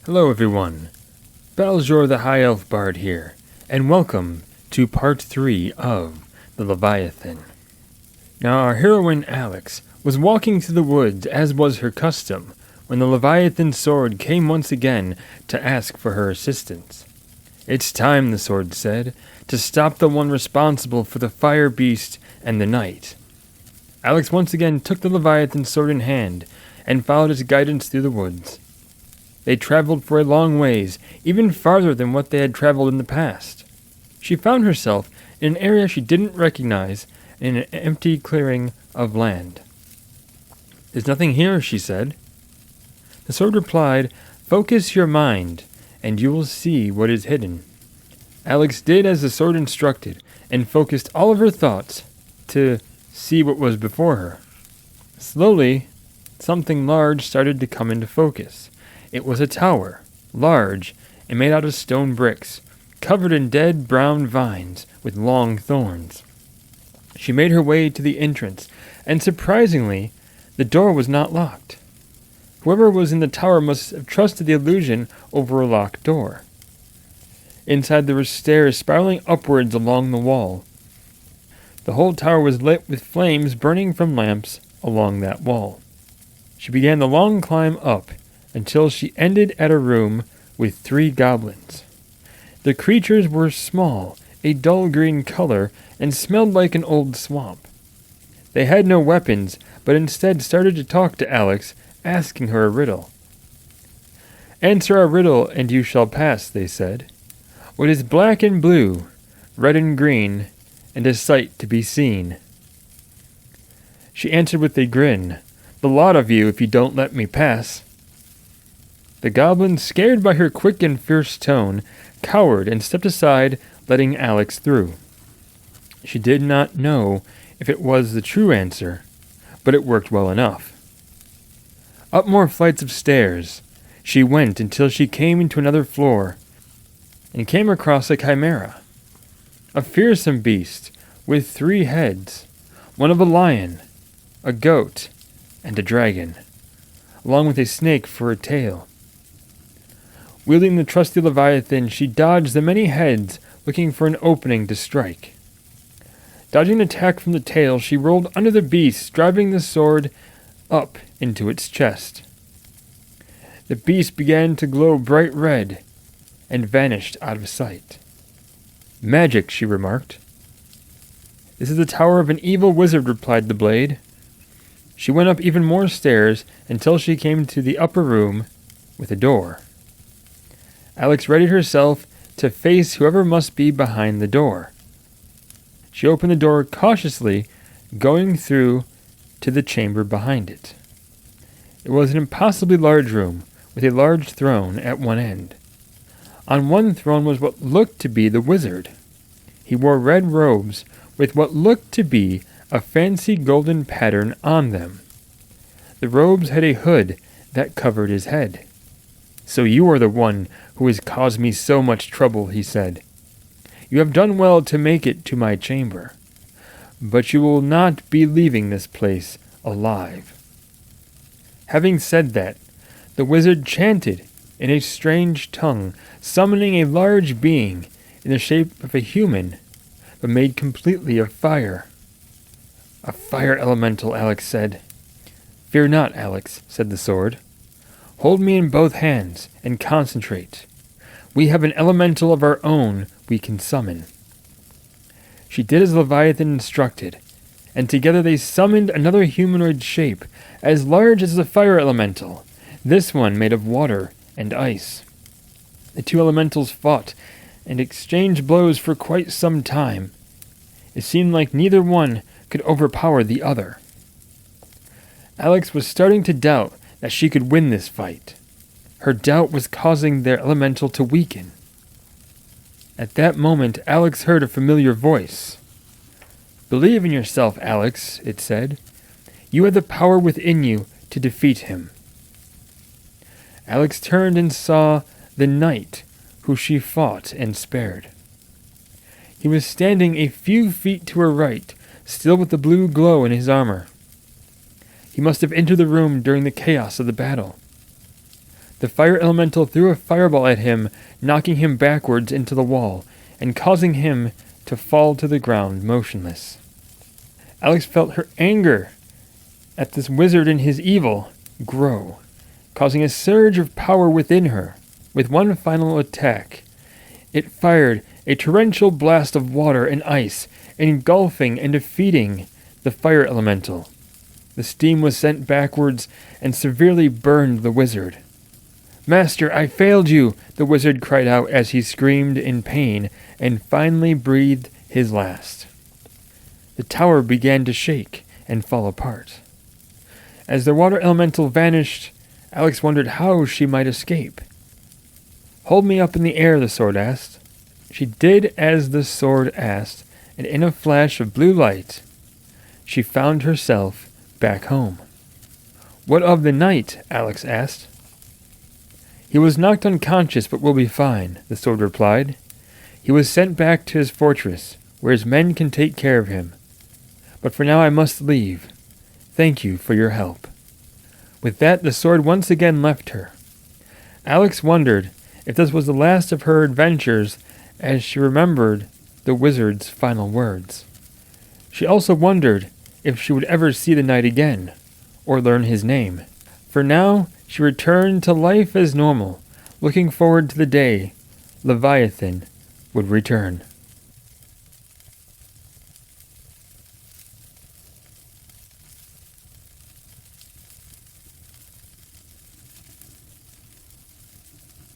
Hello everyone, Baljor the High Elf Bard here, and welcome to part 3 of the Leviathan. Now our heroine Alex was walking through the woods as was her custom when the Leviathan sword came once again to ask for her assistance. "It's time," the sword said, "to stop the one responsible for the fire beast and the night." Alex once again took the Leviathan sword in hand and followed its guidance through the woods. They traveled for a long ways, even farther than what they had traveled in the past. She found herself in an area she didn't recognize in an empty clearing of land. "There's nothing here," she said. The sword replied, "Focus your mind, and you will see what is hidden." Alex did as the sword instructed, and focused all of her thoughts to see what was before her. Slowly, something large started to come into focus. It was a tower, large and made out of stone bricks, covered in dead brown vines with long thorns. She made her way to the entrance, and surprisingly, the door was not locked. Whoever was in the tower must have trusted the illusion over a locked door. Inside there were stairs spiraling upwards along the wall. The whole tower was lit with flames burning from lamps along that wall. She began the long climb up until she ended at a room with 3 goblins. The creatures were small, a dull green color, and smelled like an old swamp. They had no weapons, but instead started to talk to Alex, asking her a riddle. "Answer our riddle, and you shall pass," they said. "What is black and blue, red and green, and a sight to be seen?" She answered with a grin, "The lot of you if you don't let me pass." The goblin, scared by her quick and fierce tone, cowered and stepped aside, letting Alex through. She did not know if it was the true answer, but it worked well enough. Up more flights of stairs she went until she came into another floor, and came across a chimera, a fearsome beast with 3 heads, one of a lion, a goat, and a dragon, along with a snake for a tail. Wielding the trusty Leviathan, she dodged the many heads, looking for an opening to strike. Dodging an attack from the tail, she rolled under the beast, driving the sword up into its chest. The beast began to glow bright red and vanished out of sight. "Magic," she remarked. "This is the tower of an evil wizard," replied the blade. She went up even more stairs until she came to the upper room with a door. Alex readied herself to face whoever must be behind the door. She opened the door cautiously, going through to the chamber behind it. It was an impossibly large room, with a large throne at one end. On one throne was what looked to be the wizard. He wore red robes with what looked to be a fancy golden pattern on them. The robes had a hood that covered his head. "So you are the one who has caused me so much trouble," he said. "You have done well to make it to my chamber, but you will not be leaving this place alive." Having said that, the wizard chanted in a strange tongue, summoning a large being in the shape of a human, but made completely of fire. "A fire elemental," Alex said. "Fear not, Alex," said the sword. "Hold me in both hands and concentrate. We have an elemental of our own we can summon." She did as Leviathan instructed, and together they summoned another humanoid shape, as large as the fire elemental, this one made of water and ice. The 2 elementals fought and exchanged blows for quite some time. It seemed like neither one could overpower the other. Alex was starting to doubt that she could win this fight. Her doubt was causing their elemental to weaken. At that moment, Alex heard a familiar voice. "Believe in yourself, Alex," it said. "You have the power within you to defeat him." Alex turned and saw the knight who she fought and spared. He was standing a few feet to her right, still with the blue glow in his armor. He must have entered the room during the chaos of the battle. The fire elemental threw a fireball at him, knocking him backwards into the wall, and causing him to fall to the ground motionless. Alex felt her anger at this wizard and his evil grow, causing a surge of power within her. With one final attack, it fired a torrential blast of water and ice, engulfing and defeating the fire elemental. The steam was sent backwards and severely burned the wizard. "Master, I failed you!" the wizard cried out as he screamed in pain and finally breathed his last. The tower began to shake and fall apart. As the water elemental vanished, Alex wondered how she might escape. "Hold me up in the air," the sword asked. She did as the sword asked, and in a flash of blue light, she found herself back home. "What of the knight?" Alex asked. "He was knocked unconscious, but will be fine," the sword replied. "He was sent back to his fortress, where his men can take care of him. But for now I must leave. Thank you for your help." With that, the sword once again left her. Alex wondered if this was the last of her adventures as she remembered the wizard's final words. She also wondered if she would ever see the knight again, or learn his name. For now, she returned to life as normal, looking forward to the day Leviathan would return.